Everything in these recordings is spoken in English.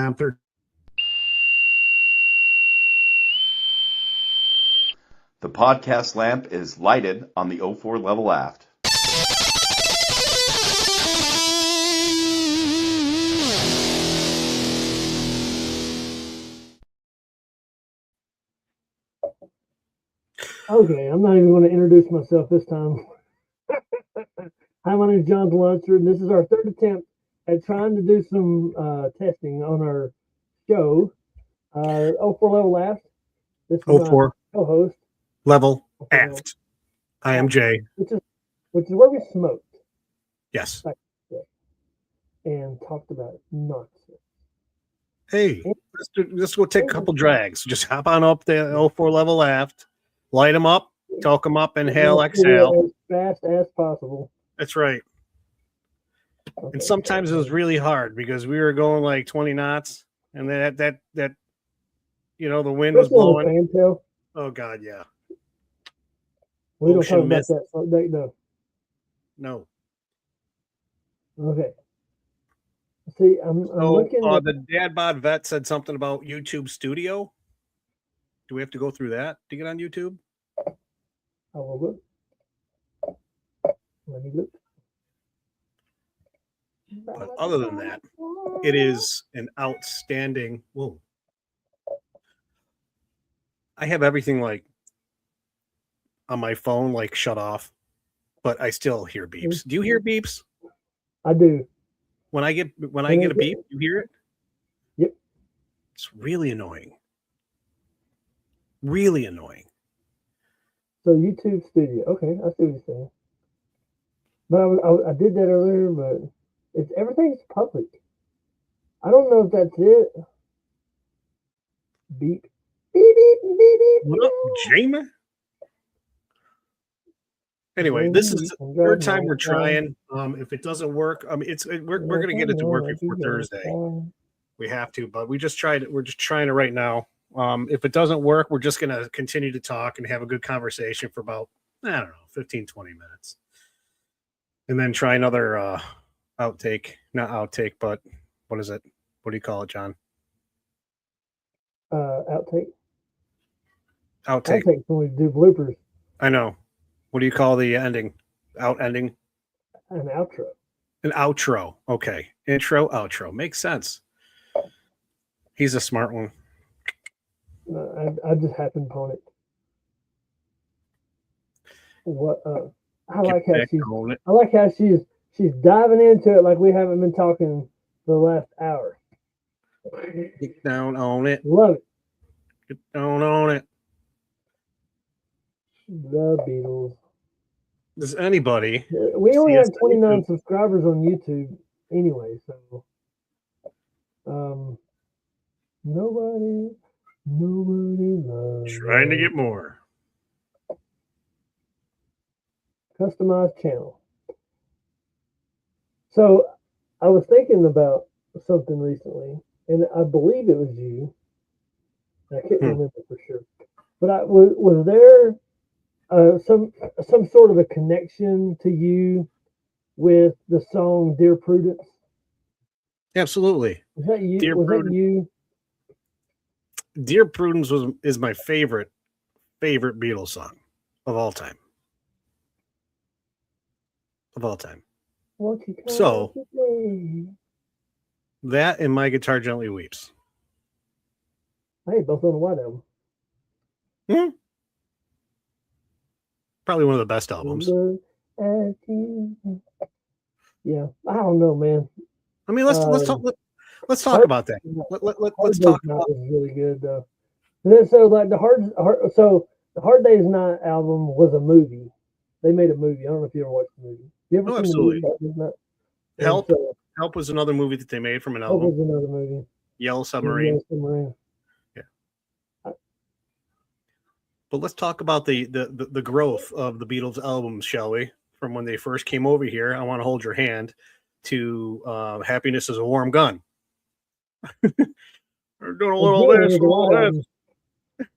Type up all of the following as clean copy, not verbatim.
lamp. The podcast lamp is lighted on the 04 level aft. Okay, I'm not even going to introduce myself this time. Hi, my name is John Lunster, and this is our third attempt at trying to do some testing on our show. 04 level aft. This is 04 my co-host, level 04 aft. I am Jay. which is where we smoked Yes. and talked about nonsense. Hey, let's go take a couple drags. Just hop on up the 04 level aft, light them up, talk them up, inhale, exhale. As fast as possible. That's right. Okay. And sometimes it was really hard because we were going like 20 knots, and that the wind was blowing. Oh God, yeah. We don't talk about that. No. No. Okay. See, I'm looking. The Dad Bod Vet said something about YouTube Studio. Do we have to go through that to get on YouTube? I will look. Let me look. But other than that, it is an outstanding. Whoa. I have everything like on my phone, like shut off, but I still hear beeps. Do you hear beeps? I do. When I get a beep, you hear it? Yep. It's really annoying. Really annoying. So YouTube Studio. Okay, I see what you're saying. But I did that earlier, but everything's public. I don't know if that's it. Beep. Beep, beep, beep, beep. What up, Jamie? Anyway, this is the third time we're trying. If it doesn't work, we're going to get it to work before Thursday. We have to, but we just tried it. We're just trying it right now. If it doesn't work, we're just going to continue to talk and have a good conversation for about, 15, 20 minutes. And then try another outtake. Not outtake, but what is it? What do you call it, John? Outtake. Outtake. Outtake when we do bloopers. I know. What do you call the ending? Ending? An outro. An outro. Okay. Intro, outro. Makes sense. He's a smart one. I just happened upon it. What? I like how she's diving into it like we haven't been talking for the last hour. Get down on it. Love it. Get down on it. The Beatles. Does anybody? We only have 29 subscribers on YouTube anyway, so nobody loves. Trying to get more. Customized channel. So I was thinking about something recently, and I believe it was you. I can't remember for sure, but was there some sort of a connection to you with the song "Dear Prudence"? Absolutely. Was that you? That you? Dear Prudence is my favorite Beatles song of all time. So that and My Guitar Gently Weeps. Hey, both on the White Album. Probably one of the best albums. Yeah, I don't know, man. I mean, let's talk about that. Let's talk about. It was really good though. So like the Hard Day's Night album was a movie. They made a movie. I don't know if you ever watched the movie. You ever seen absolutely. The movie Help. Help was another movie that they made from an album. Help was another movie. Yellow Submarine. Yellow Submarine. Yeah. But let's talk about the growth of the Beatles albums, shall we? From when they first came over here, I Want to Hold Your Hand, to Happiness is a Warm Gun. We're doing a little this, a little this.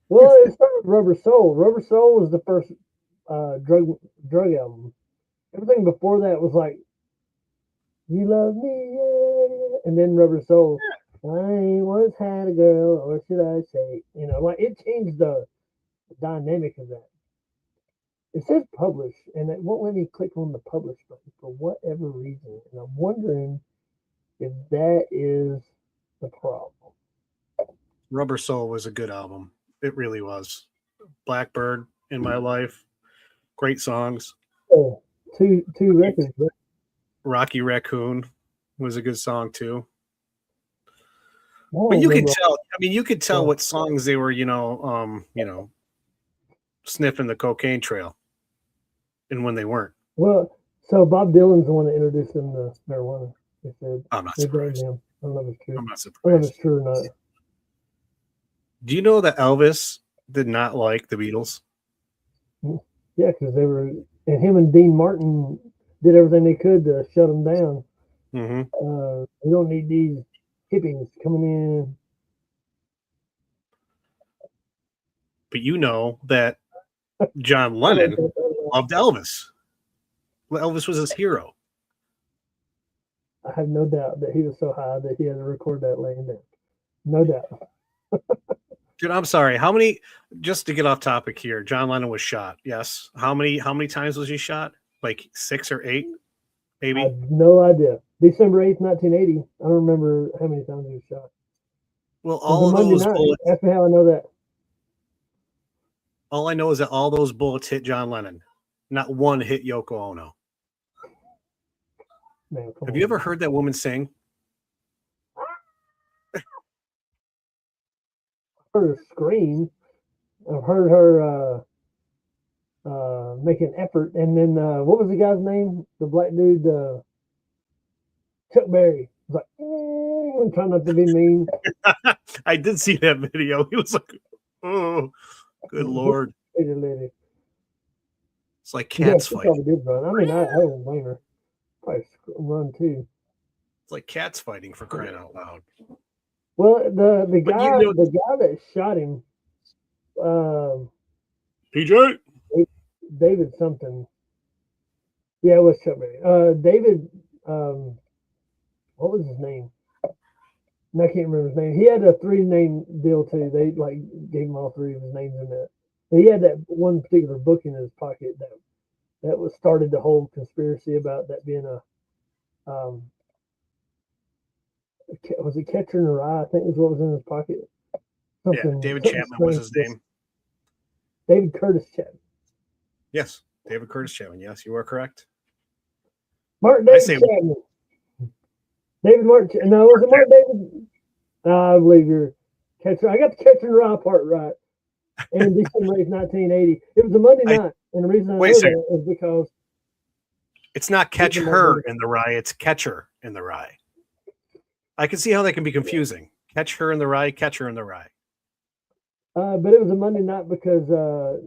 Well, it started with Rubber Soul. Rubber Soul was the first drug album. Everything before that was like, You Love Me, yeah. And then Rubber Soul. I once had a girl, or should I say, like it changed the dynamic of that. It says publish, and it won't let me click on the publish button for whatever reason. And I'm wondering if that is the problem. Rubber Soul was a good album. It really was. Blackbird, In My Life, great songs. Oh, two records. Right? Rocky Raccoon was a good song too. Oh, But you could tell. I mean, you could tell what songs they were. Sniffing the cocaine trail, and when they weren't. Well, so Bob Dylan's the one that introduced him to marijuana. They said I'm not surprised. him. I don't know if it's true. I'm not I don't know if surprised. it's true or not. Do you know that Elvis did not like the Beatles? Yeah, because they were, and him and Dean Martin did everything they could to shut them down. Mm-hmm. We don't need these hippies coming in. But you know that John Lennon loved Elvis. Elvis was his hero. I have no doubt that he was so high that he had to record that laying down. No doubt. Dude, I'm sorry. How many? Just to get off topic here, John Lennon was shot. Yes. How many times was he shot? Like 6 or 8, maybe. I have no idea. December 8th, 1980. I don't remember how many times he was shot. Well, all of those bullets. Ask me how I know that. All I know is that all those bullets hit John Lennon. Not one hit Yoko Ono. Man, have you ever heard that woman sing? I've heard her scream. I've heard her make an effort. And then what was the guy's name? The black dude, Chuck Berry. He was like, I'm trying not to be mean. I did see that video. He was like, oh, good Lord. It's like cats fighting. Probably did run. I mean, I don't blame her. Probably run too. It's like cats fighting, for crying out loud. Well, the guy that shot him, PJ David something. Yeah, it was Chuck Berry. David, what was his name? I can't remember his name. He had a 3-name deal too. They gave him all 3 of his names in that. But he had that one particular book in his pocket that was started the whole conspiracy about that being a was it Catcher in the Rye? I think is what was in his pocket. Yeah, David Chapman was his name. David Curtis Chapman. Yes, David Curtis Chapman. Yes, you are correct. Mark David Chapman. David Martin. No, was it Mark David? I believe you're Catcher. I got the Catcher in the Rye part right. And December 8th, 1980. It was a Monday night, and the reason I know that is because it's not Catch Her in the Rye; it's Catcher in the Rye. I can see how that can be confusing. Catch Her in the Rye, Catcher in the Rye. But it was a Monday night because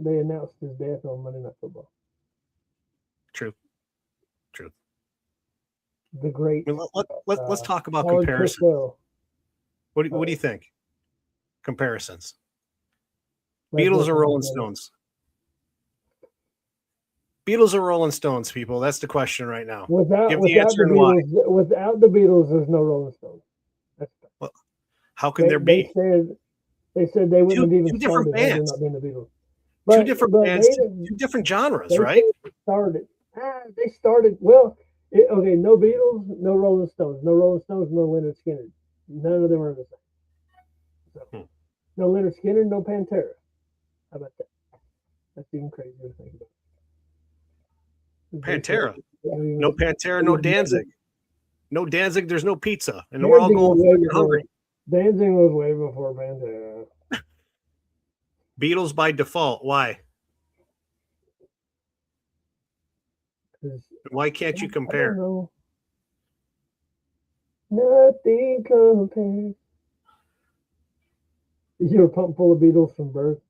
they announced his death on Monday Night Football. True. The great. I mean, let's talk about comparison. What do you think? Comparisons. Beatles or Rolling Stones? Beatles or Rolling Stones, people? That's the question right now. Give the answer and why. Without the Beatles, there's no Rolling Stones. Well, how can there be? They said they wouldn't have even two different bands. Not been the Beatles. Two different bands, two different genres, right? They started well. Okay, no Beatles, no Rolling Stones, no Rolling Stones, no Leonard Skinner. None of them are the same. So, no Leonard Skinner, no Pantera. How about that? That's even crazier to think about. Pantera. No Pantera, no Danzig. No Danzig, there's no pizza. And we're all going hungry. Danzig was way before Pantera. Beatles by default. Why? Why can't you compare? Nothing compares. You were pumped full of Beatles from birth.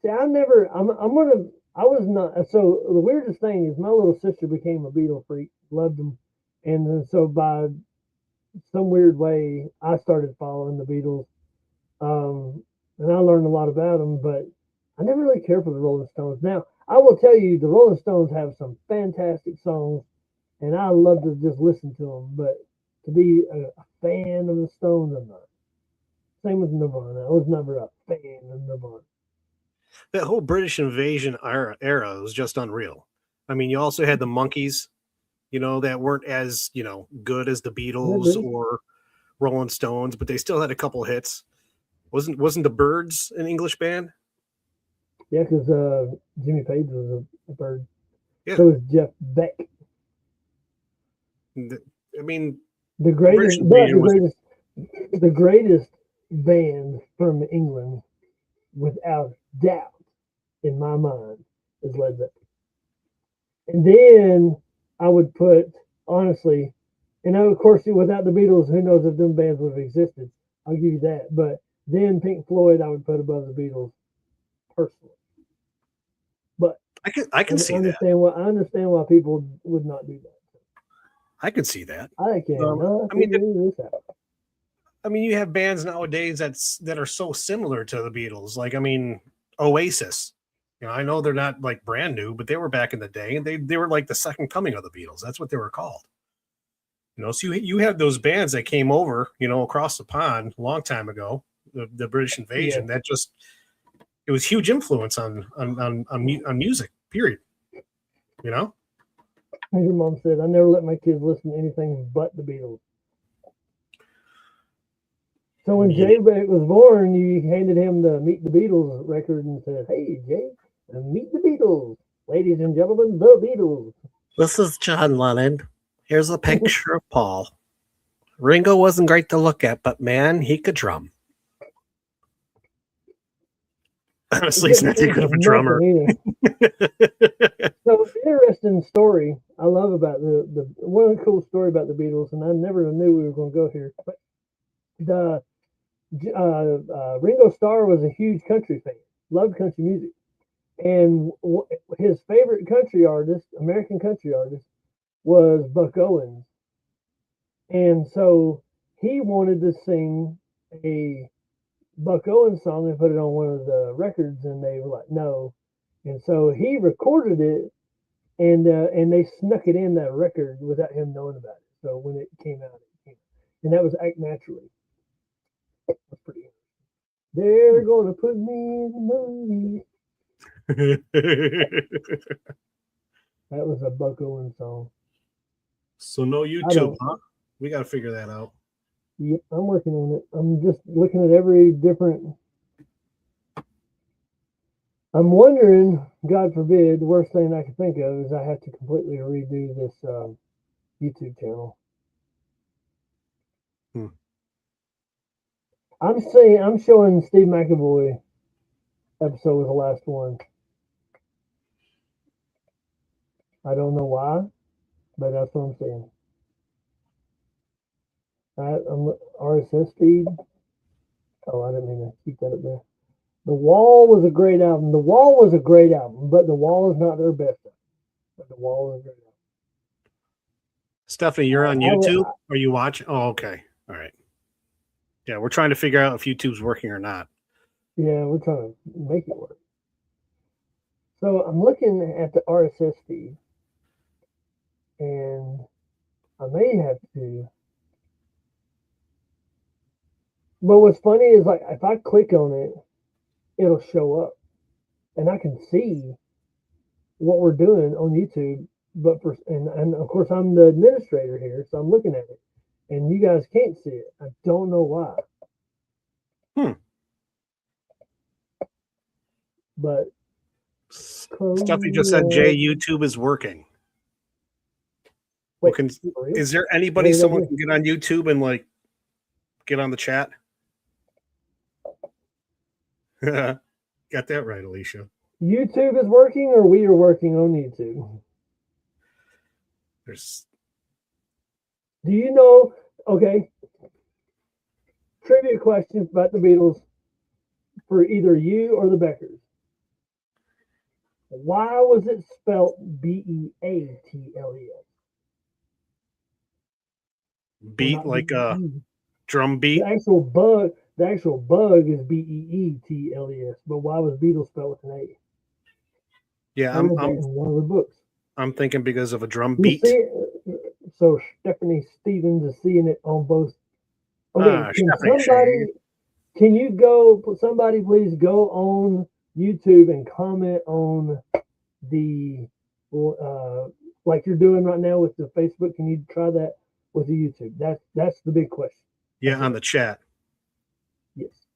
See, I was not. So the weirdest thing is my little sister became a Beatle freak, loved them. And then so by some weird way, I started following the Beatles. And I learned a lot about them, but I never really cared for the Rolling Stones. Now, I will tell you, the Rolling Stones have some fantastic songs, and I love to just listen to them. But to be a fan of the Stones or not. Same with Nirvana. I was never a fan of Nirvana. That whole British invasion era was just unreal. I mean, you also had the Monkees, that weren't as, good as the Beatles or Rolling Stones, but they still had a couple hits. Wasn't the Byrds an English band? Yeah, because Jimmy Page was a bird. Yeah. So was Jeff Beck. I mean, the greatest band from England, without doubt, in my mind, is Led Zeppelin. And then I would put, honestly, and of course, without the Beatles, who knows if them bands would have existed? I'll give you that. But then Pink Floyd, I would put above the Beatles, personally. But I can see that. I understand why people would not do that. I can see that. I can. This out. I mean, you have bands nowadays that are so similar to the Beatles. Like, I mean, Oasis. I know they're not like brand new, but they were back in the day, and they were like the second coming of the Beatles. That's what they were called. So you have those bands that came over, across the pond a long time ago, the British invasion. Yeah. That just it was huge influence on music. Period. As your mom said, I never let my kids listen to anything but the Beatles. So when Jay Beck was born, you handed him the Meet the Beatles record and said, "Hey, Jay, meet the Beatles. Ladies and gentlemen, the Beatles." This is John Lennon. Here's a picture of Paul. Ringo wasn't great to look at, but man, he could drum. Honestly, he's not that good of a drummer. So, interesting story I love about the one cool story about the Beatles, and I never knew we were going to go here, but the Ringo Starr was a huge country fan, loved country music, and his favorite American country artist, was Buck Owens, and so he wanted to sing a Buck Owens song and put it on one of the records, and they were like, no, and so he recorded it, and they snuck it in that record without him knowing about it. So when it came out, and that was Act Naturally. That's pretty good. They're gonna put me in the movie. That was a Buck Owens song. So no YouTube, huh? We got to figure that out. Yep, I'm working on it. I'm just looking at every different. I'm wondering, God forbid, the worst thing I could think of is I have to completely redo this YouTube channel. I'm showing Steve McAvoy episode was the last one. I don't know why, but that's what I'm saying. RSS feed. Oh, I didn't mean to keep that up there. The Wall was a great album. The Wall was a great album, but The Wall is not their best album. But The Wall is a great album. Stephanie, you're on YouTube? Are you watching? Oh, okay. All right. Yeah, we're trying to figure out if YouTube's working or not. Yeah, we're trying to make it work. So I'm looking at the RSS feed, and I may have to. But what's funny is, like, if I click on it, it'll show up, and I can see what we're doing on YouTube. But and of course I'm the administrator here, so I'm looking at it, and you guys can't see it. I don't know why. But Stuffy just said, Jay, YouTube is working. Wait, is there anybody someone can get on YouTube and like get on the chat? Got that right, Alicia. YouTube is working, or we are working on YouTube? Do you know? Okay. Trivia question about the Beatles for either you or the Beckers. Why was it spelled Beatles? Beat like a drum beat. The actual bug is Beetles, but why was Beatles spelled with an A? Yeah, I'm in one of the books. I'm thinking because of a drum beat. so Stephanie Stevens is seeing it on both. Okay, can you go? Somebody please go on YouTube and comment on the like you're doing right now with the Facebook. Can you try that with the YouTube? That's the big question. Yeah, on the chat. Yes.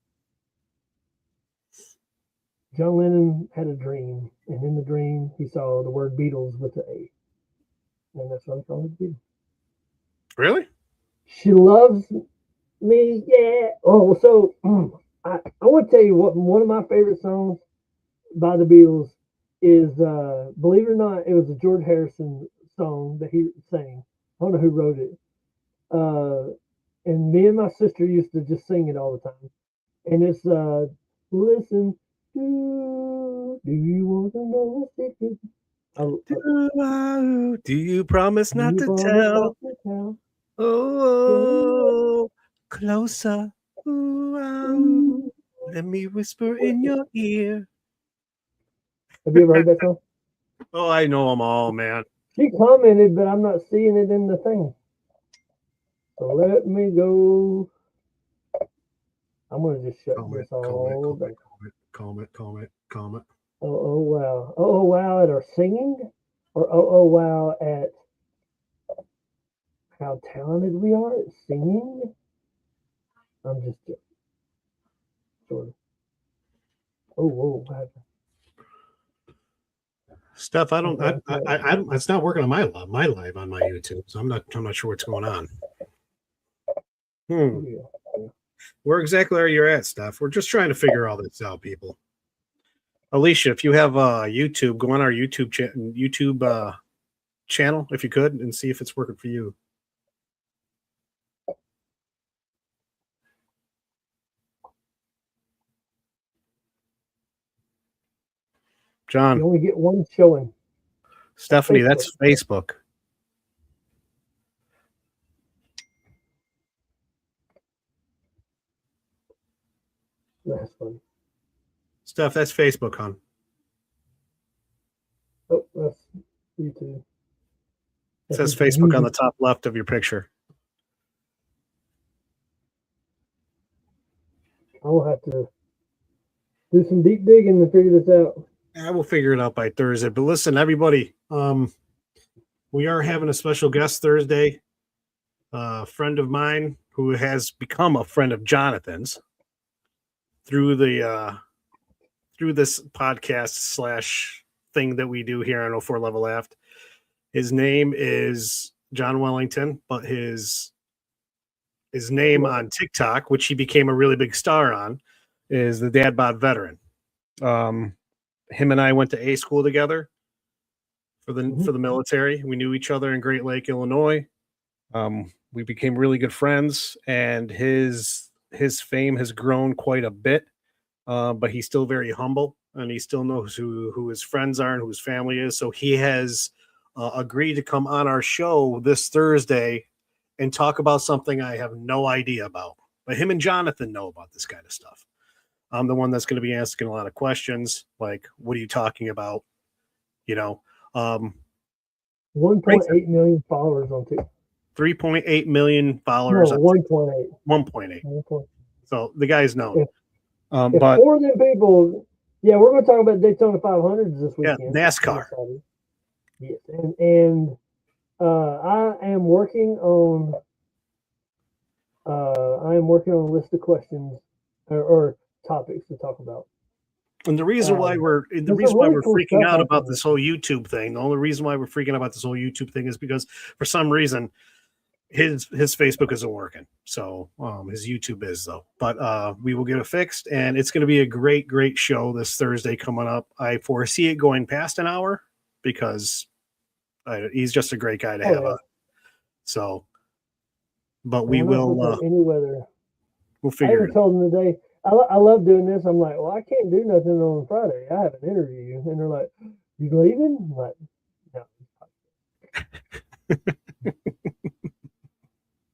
John Lennon had a dream, and in the dream he saw the word Beatles with the A, and that's why he called it Beatles. Really? She loves me, yeah. Oh, so I want to tell you what one of my favorite songs by the Beatles is. Believe it or not, it was a George Harrison song that he sang. I don't know who wrote it. And me and my sister used to just sing it all the time. And it's listen. Do you want to know a secret? Do you promise not to tell? Oh, closer. Ooh, let me whisper in your ear. Have you ever heard that song? Oh, I know them all, man. She commented, but I'm not seeing it in the thing. So let me go. I'm going to just shut this all down. Comment. Oh, wow. Oh, wow at our singing? Or oh, wow at how talented we are at singing? I'm just joking. Sort of. Oh, whoa. What happened? Steph, I don't. It's not working on my live on my YouTube, so I'm not sure what's going on. Yeah. Where exactly are you at, Steph? We're just trying to figure all this out, people. Alicia, if you have YouTube, go on our YouTube channel if you could, and see if it's working for you. John, you only get one showing. Stephanie, that's Facebook. That's funny. Steph, that's Facebook, hon. Oh, that's YouTube. It says Facebook on the top left of your picture. I will have to do some deep digging to figure this out. I will figure it out by Thursday. But listen, everybody, we are having a special guest Thursday. A friend of mine who has become a friend of Jonathan's through this podcast / thing that we do here on 04 Level Aft. His name is John Wellington, but his name on TikTok, which he became a really big star on, is the Dad Bod Veteran. Him and I went to A school together for the military. We knew each other in Great Lake, Illinois. We became really good friends, and his fame has grown quite a bit. But he's still very humble, and he still knows who his friends are and who his family is. So he has agreed to come on our show this Thursday and talk about something I have no idea about. But him and Jonathan know about this kind of stuff. I'm the one that's going to be asking a lot of questions, like, what are you talking about? 1.8 million followers on TikTok. 3.8 million followers. No, 1.8. 1.8. So the guys know. If but 4 of them people, yeah, we're going to talk about Daytona 500s this weekend. Yeah, NASCAR. Yes, and I am working on a list of questions or topics to talk about. And the reason why we're freaking out about this whole YouTube thing, the only reason why we're freaking out about this whole YouTube thing is because for some reason his Facebook isn't working. So his YouTube is though. But we will get it fixed, and it's going to be a great show this Thursday coming up. I foresee it going past an hour because he's just a great guy to have on. So, but we will. Any weather. We'll figure it out. I even told them today. I love doing this. I'm like, well, I can't do nothing on Friday. I have an interview, and they're like, "You leaving?" I'm like, no.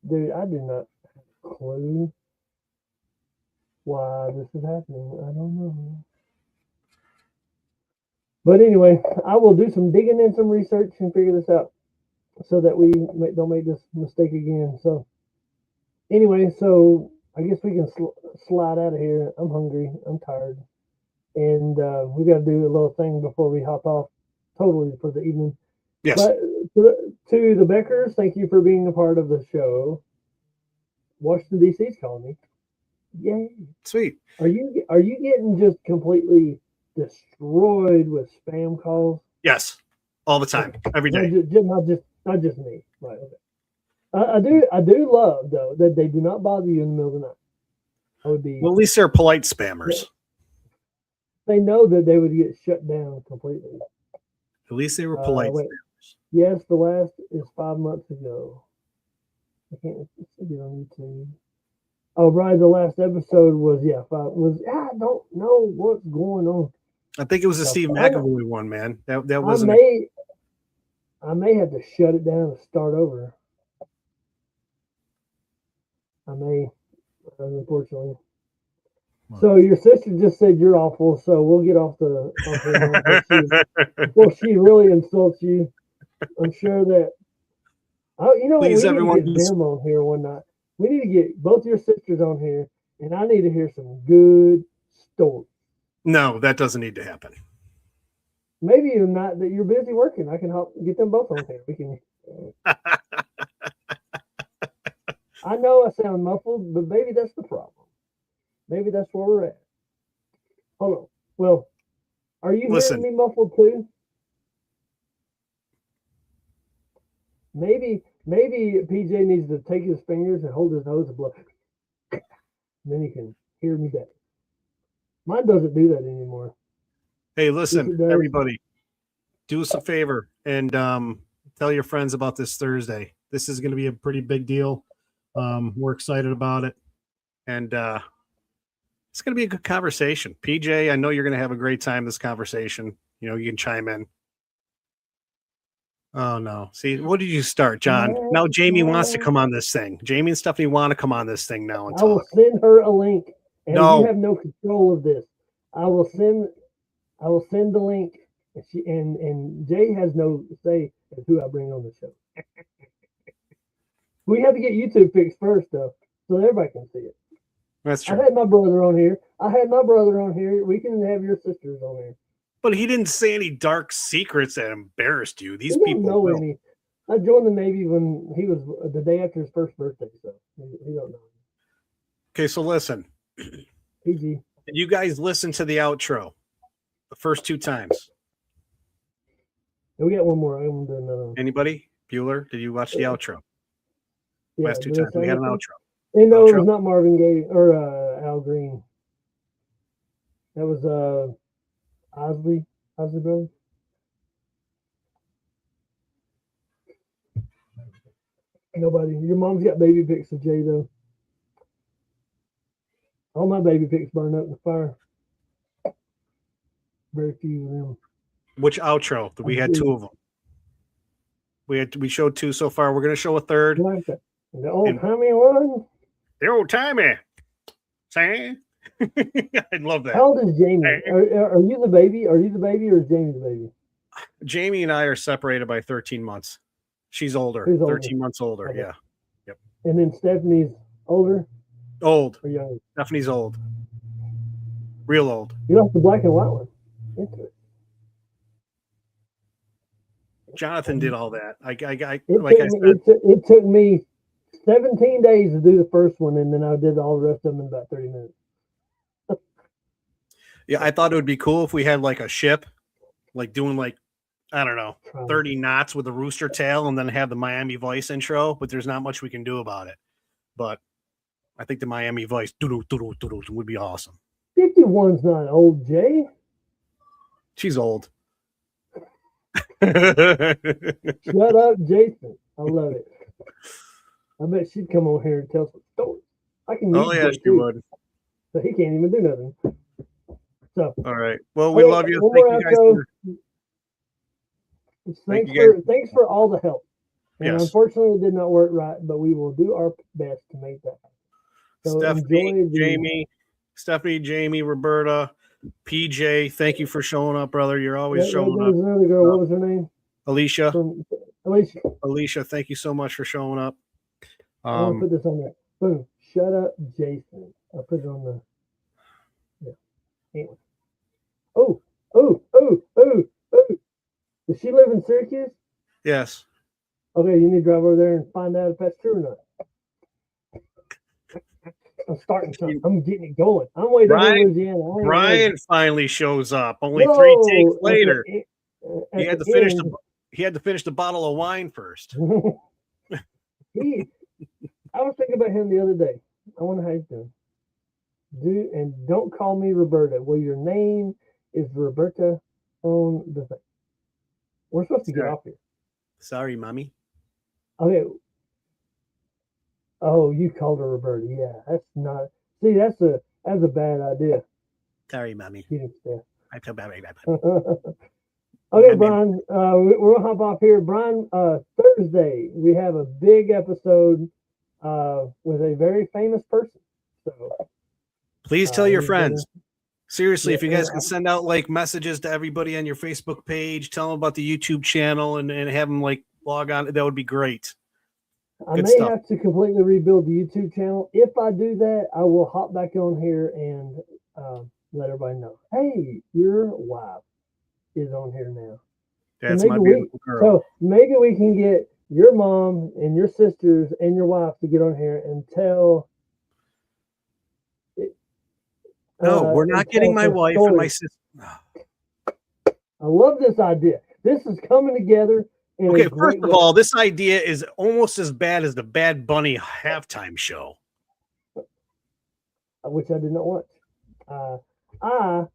Dude, I do not have a clue why this is happening. I don't know. But anyway, I will do some digging and some research and figure this out. so that we don't make this mistake again. So anyway, so I guess we can slide out of here. I'm hungry. I'm tired, and we got to do a little thing before we hop off totally for the evening. Yes. But to the Beckers, thank you for being a part of the show. Washington D.C.'s calling me. Yay! Sweet. Are you getting just completely destroyed with spam calls? Yes, all the time, every day. Not just me. Right. Okay. I do love though that they do not bother you in the middle of the night. I would be. Well, at least they're polite spammers. They know that they would get shut down completely. At least they were polite spammers. Yes, the last is 5 months ago. I can't see it on YouTube. Oh, right. The last episode was I don't know what's going on. I think it was the Steve McAvoy one, man. That was. I may have to shut it down and start over. I may, unfortunately. What? So your sister just said you're awful, so we'll get off the before she really insults you. I'm sure that. Oh, you know, please, we everyone, need to get them on here one night. We need to get both your sisters on here, and I need to hear some good stories. No, that doesn't need to happen. Maybe you're not, that you're busy working. I can help get them both on here. We can. I know I sound muffled, but maybe that's the problem. Maybe that's where we're at. Hold on. Well, are you hearing me muffled too? Maybe PJ needs to take his fingers and hold his nose and blow. And then he can hear me better. Mine doesn't do that anymore. Hey, listen, everybody, do us a favor and tell your friends about this Thursday. This is going to be a pretty big deal. We're excited about it. And it's going to be a good conversation. PJ, I know you're going to have a great time this conversation. You know, you can chime in. Oh, no. See, what did you start, John? Now Jamie wants to come on this thing. Jamie and Stephanie want to come on this thing now and talk. I will send her a link. And you have no control of this. I will send the link. And Jay has no say as who I bring on the show. We have to get YouTube fixed first, though, so everybody can see it. That's true. I had my brother on here. We can have your sisters on here. But he didn't say any dark secrets that embarrassed you. These people don't know any. I joined the Navy when he was the day after his first birthday, so he don't know. Okay, so listen. PG. Did you guys listen to the outro the first 2 times? We got one more. I'm doing another one. Anybody? Bueller, did you watch the outro? Yeah, last 2 times. We had an outro. And no, it was not Marvin Gaye or Al Green. That was Osley Brothers. Nobody. Your mom's got baby pics of Jay though. All my baby pics burned up in the fire. Very few of them. Which outro? We had 2 of them. We showed 2 so far. We're going to show a third. The old timey one. The old timey. See? I love that. How old is Jamie? Are you the baby? Are you the baby or is Jamie the baby? Jamie and I are separated by 13 months. She's older. 13 months older. Okay. Yeah. Yep. And then Stephanie's older? Old. Or younger? Stephanie's old. Real old. You like the black and white one. Jonathan did all that. It took me 17 days to do the first one, and then I did all the rest of them in about 30 minutes. Yeah, I thought it would be cool if we had like a ship, like doing like, I don't know, 30 knots with a rooster tail and then have the Miami Vice intro, but there's not much we can do about it. But I think the Miami Vice would be awesome. 51's not old, Jay. She's old. Shut up, Jason. I love it. I bet she'd come on here and tell some stories. I can. Oh yeah, she would. So he can't even do nothing. So all right. Well, we love you. Thank you guys. Thanks for all the help. And yes. Unfortunately, it did not work right, but we will do our best to make that happen. So Stephanie, Jamie, Roberta, PJ, thank you for showing up, brother. You're always showing up. There's another girl. What was her name? Alicia. Alicia, thank you so much for showing up. I want to put this on there. Boom. Shut up, Jason. I'll put it on the. Yeah. Anyway. Oh. Does she live in Syracuse? Yes. Okay, you need to drive over there and find out if that's true or not. I'm starting something. I'm getting it going. I'm waiting for Louisiana. Brian finally shows up. Only 3 takes later. He had to finish the bottle of wine first. I was thinking about him the other day. I wonder how he's doing. And don't call me Roberta. Well, your name is Roberta on the thing. We're supposed to get off here. Sorry, mommy. Okay. Oh, you called her Roberta. Yeah, that's not. See, that's a bad idea. Sorry, mommy. I feel bad. Okay, Brian. We're gonna hop off here, Brian. Thursday we have a big episode with a very famous person. So please tell your friends. Seriously, if you guys can send out like messages to everybody on your Facebook page, tell them about the YouTube channel and have them like log on, that would be great. I may have to completely rebuild the YouTube channel. If I do that, I will hop back on here and let everybody know. Hey, your wife is on here now. That's my beautiful girl. So maybe we can get your mom and your sisters and your wife to get on here and tell. No, we're not getting my wife and my sister. I love this idea. This is coming together. Okay, first of all, this idea is almost as bad as the Bad Bunny halftime show, which I did not watch. I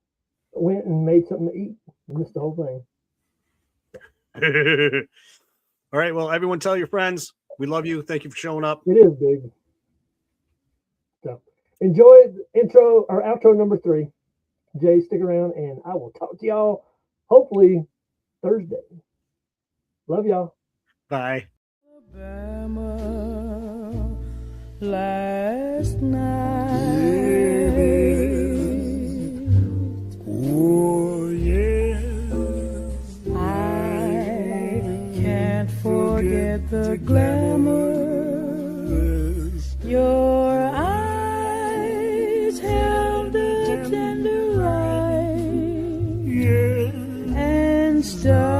went and made something to eat. Missed the whole thing. All right, well, everyone tell your friends. We love you. Thank you for showing up. It is big. So enjoy intro or outro number 3. Jay, stick around, and I will talk to y'all hopefully Thursday. Love y'all. Bye. Alabama, last night. Oh, yeah. I can't forget the glamour. Your eyes held a tender light. And stars.